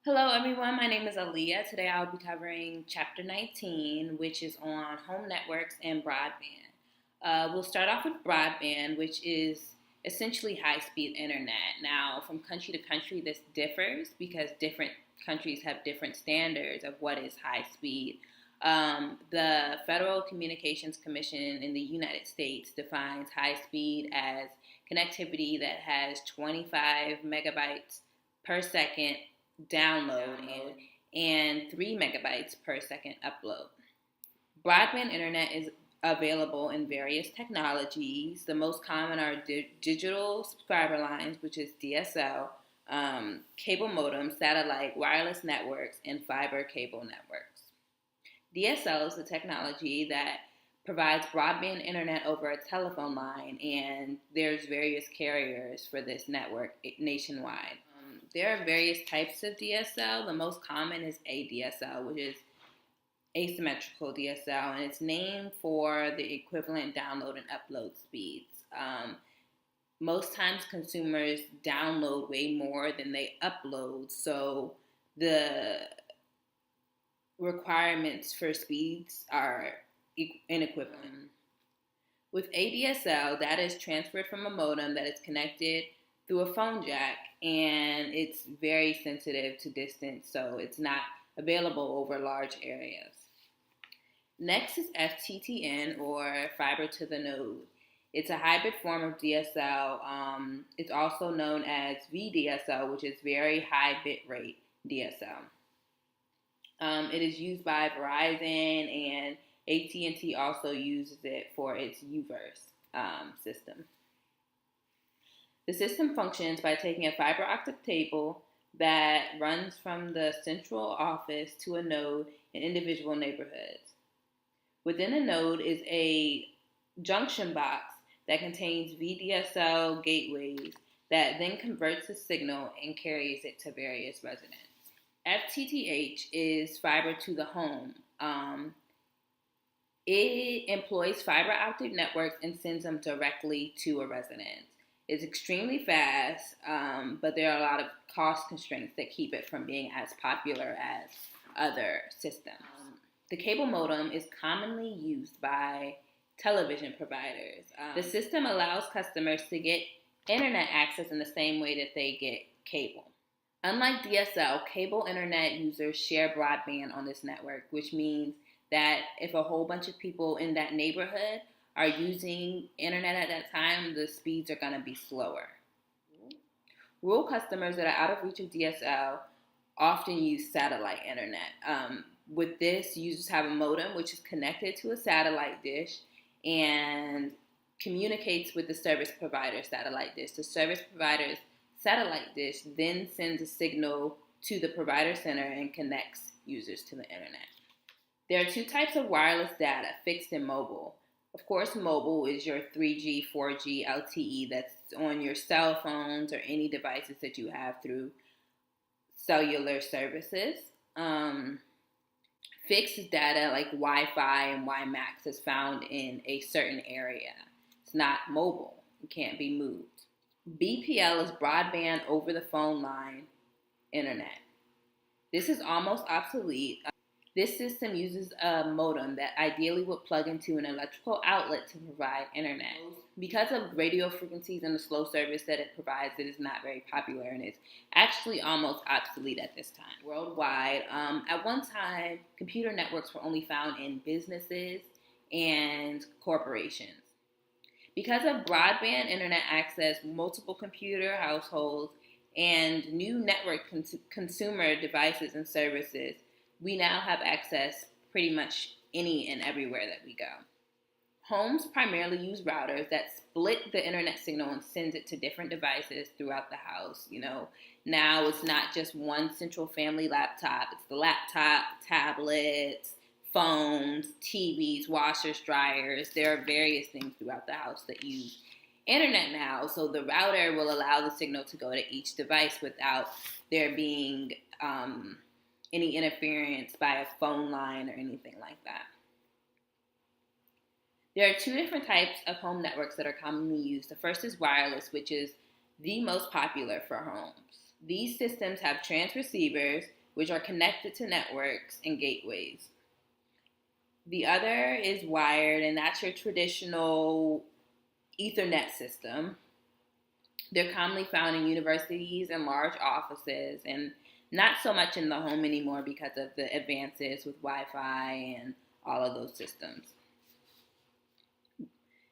Hello, everyone. My name is Aaliyah. Today I'll be covering Chapter 19, which is on home networks and broadband. We'll start off with broadband, which is essentially high speed internet. Now, from country to country, this differs because different countries have different standards of what is high speed. The Federal Communications Commission in the United States defines high speed as connectivity that has 25 megabytes per second download and 3 megabytes per second upload. Broadband internet is available in various technologies. The most common are digital subscriber lines, which is DSL, cable modem, satellite, wireless networks, and fiber cable networks. DSL is the technology that provides broadband internet over a telephone line, and there's various carriers for this network nationwide. There are various types of DSL. The most common is ADSL, which is asymmetrical DSL, and it's named for the equivalent download and upload speeds. Most times consumers download way more than they upload, so the requirements for speeds are inequivalent. With ADSL, data is transferred from a modem that is connected through a phone jack, and it's very sensitive to distance, so it's not available over large areas. Next is FTTN, or fiber to the node. It's a hybrid form of DSL. It's also known as VDSL, which is very high bit rate DSL. It is used by Verizon, and AT&T also uses it for its UVerse system. The system functions by taking a fiber optic cable that runs from the central office to a node in individual neighborhoods. Within the node is a junction box that contains VDSL gateways that then converts the signal and carries it to various residents. FTTH is fiber to the home. It employs fiber optic networks and sends them directly to a residence. It's extremely fast, but there are a lot of cost constraints that keep it from being as popular as other systems. The cable modem is commonly used by television providers. The system allows customers to get internet access in the same way that they get cable. Unlike DSL, cable internet users share broadband on this network, which means that if a whole bunch of people in that neighborhood are using internet at that time, the speeds are going to be slower. Rural customers that are out of reach of DSL often use satellite internet. With this, users have a modem which is connected to a satellite dish and communicates with the service provider's satellite dish. The service provider's satellite dish then sends a signal to the provider center and connects users to the internet. There are two types of wireless data, fixed and mobile. Of course, mobile is your 3G, 4G, LTE that's on your cell phones or any devices that you have through cellular services. Fixed data like Wi-Fi and WiMAX is found in a certain area. It's not mobile. It can't be moved. BPL is broadband over the phone line internet. This is almost obsolete. This system uses a modem that ideally would plug into an electrical outlet to provide internet. Because of radio frequencies and the slow service that it provides, it is not very popular and is actually almost obsolete at this time. Worldwide, at one time, computer networks were only found in businesses and corporations. Because of broadband internet access, multiple computer households, and new network consumer devices and services, we now have access pretty much any and everywhere that we go. Homes primarily use routers that split the internet signal and sends it to different devices throughout the house. Now it's not just one central family laptop. It's the laptop, tablets, phones, TVs, washers, dryers. There are various things throughout the house that use internet now. So the router will allow the signal to go to each device without there being any interference by a phone line or anything like that. There are two different types of home networks that are commonly used. The first is wireless, which is the most popular for homes. These systems have transceivers, which are connected to networks and gateways. The other is wired, and that's your traditional Ethernet system. They're commonly found in universities and large offices, and not so much in the home anymore because of the advances with Wi-Fi and all of those systems.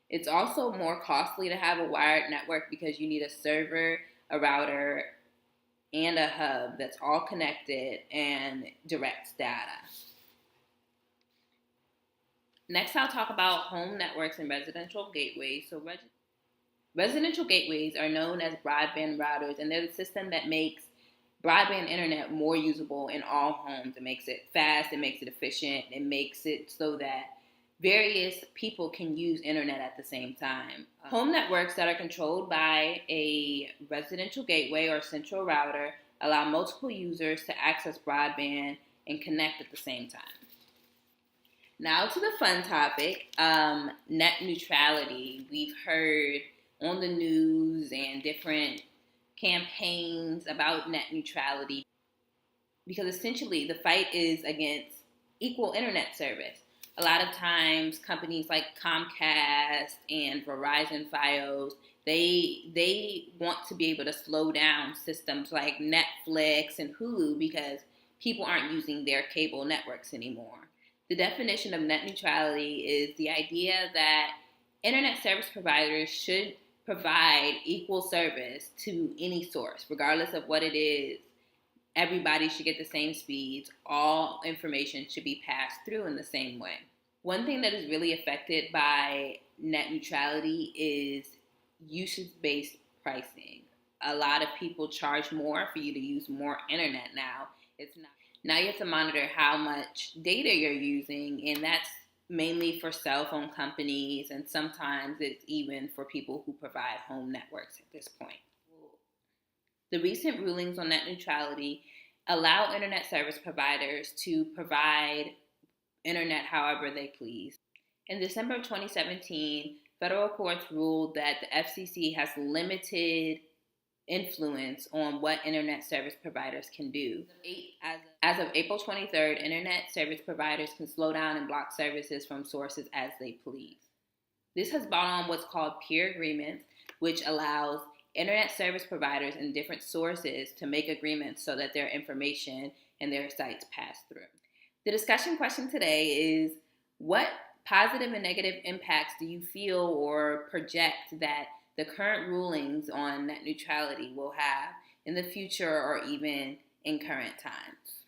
It's also more costly to have a wired network because you need a server, a router, and a hub that's all connected and directs data. Next, I'll talk about home networks and residential gateways. So, residential gateways are known as broadband routers, and they're the system that makes broadband internet more usable in all homes. It makes it fast, it makes it efficient, it makes it so that various people can use internet at the same time. Home networks that are controlled by a residential gateway or central router allow multiple users to access broadband and connect at the same time. Now to the fun topic, net neutrality. We've heard on the news and different campaigns about net neutrality because essentially the fight is against equal internet service. A lot of times companies like Comcast and Verizon Fios, they want to be able to slow down systems like Netflix and Hulu because people aren't using their cable networks anymore. The definition of net neutrality is the idea that internet service providers should provide equal service to any source, regardless of what it is. Everybody should get the same speeds. All information should be passed through in the same way. One thing that is really affected by net neutrality is usage-based pricing. A lot of people charge more for you to use more internet now. Now you have to monitor how much data you're using, and that's mainly for cell phone companies, and sometimes it's even for people who provide home networks at this point. The recent rulings on net neutrality allow internet service providers to provide internet however they please. In December of 2017, federal courts ruled that the FCC has limited influence on what internet service providers can do. As of April 23rd, internet service providers can slow down and block services from sources as they please. This has brought on what's called peer agreements, which allows internet service providers and different sources to make agreements so that their information and their sites pass through. The discussion question today is, what positive and negative impacts do you feel or project that the current rulings on net neutrality will have in the future or even in current times?